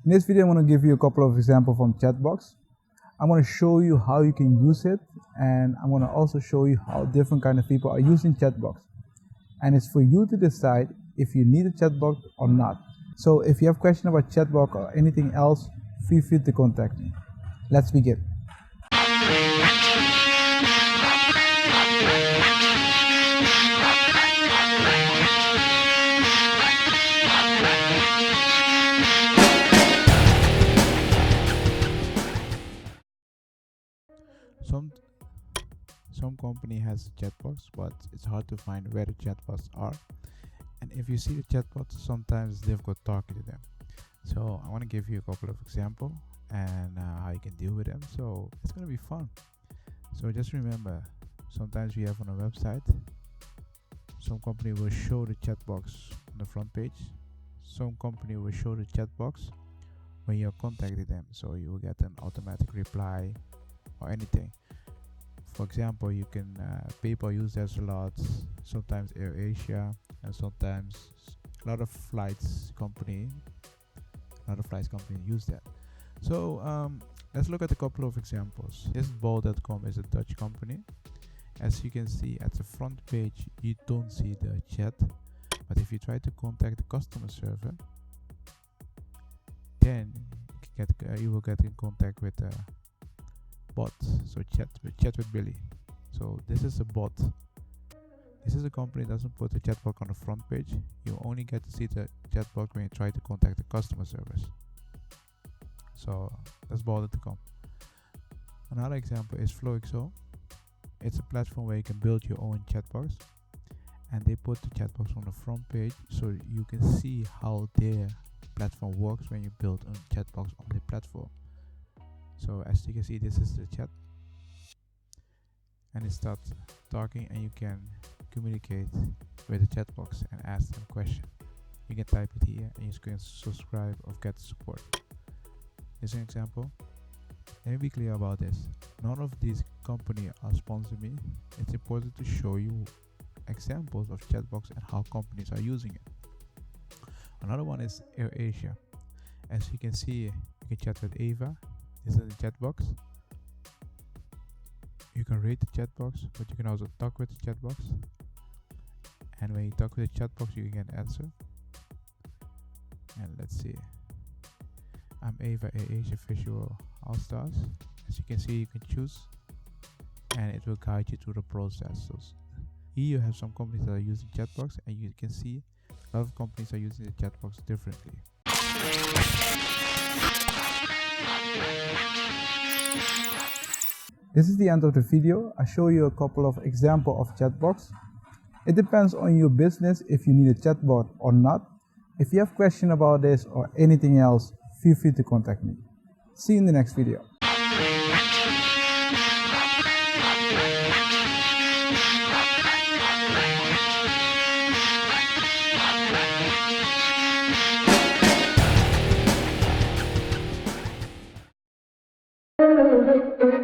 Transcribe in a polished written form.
In this video, I'm going to give you a couple of examples from Chatbox. I'm going to show you how you can use it, and I'm going to also show you how different kind of people are using Chatbox. And it's for you to decide if you need a chatbot or not. So if you have questions about Chatbot or anything else, feel free to contact me. Let's begin. Some company has a chatbox, but it's hard to find where the chatbots are. And if you see the chatbots, sometimes it's difficult talking to them. So I want to give you a couple of examples and how you can deal with them. So it's going to be fun. So just remember, sometimes we have on a website, some company will show the chat box on the front page. Some company will show the chat box when you're contacting them, so you will get an automatic reply or anything. For example, you can PayPal use that a lot, sometimes AirAsia, and sometimes a lot of flights company use that. So let's look at a couple of examples. This bol.com is a Dutch company. As you can see at the front page, you don't see the chat, but if you try to contact the customer server, then you will get in contact with the bot. So chat with Billy. So this is a bot. This is a company that doesn't put the chat box on the front page. You only get to see the chat box when you try to contact the customer service. So that's bol.com. Another example is FlowXO. It's a platform where you can build your own chatbox, and they put the chatbox on the front page so you can see how their platform works when you build a chatbox on the platform. So as you can see, this is the chat, and it starts talking, and you can communicate with the chatbox and ask them a question. You can type it here, and you can subscribe or get support. This is an example. Let me be clear about this. None of these companies are sponsoring me. It's important to show you examples of chatbox and how companies are using it. Another one is AirAsia. As you can see, you can chat with Ava. This is the chatbox. You can rate the chatbox, but you can also talk with the chatbox. And when you talk with the chatbox, you can get an answer. And let's see. I'm Ava, AirAsia Visual All-Stars. As you can see, you can choose, and it will guide you through the process. So here you have some companies that are using chatbox, and you can see a lot of companies are using the chatbox differently. This is the end of the video. I show you a couple of examples of chatbox. It depends on your business if you need a chatbot or not. If you have questions about this or anything else, feel free to contact me. See you in the next video. Thank you.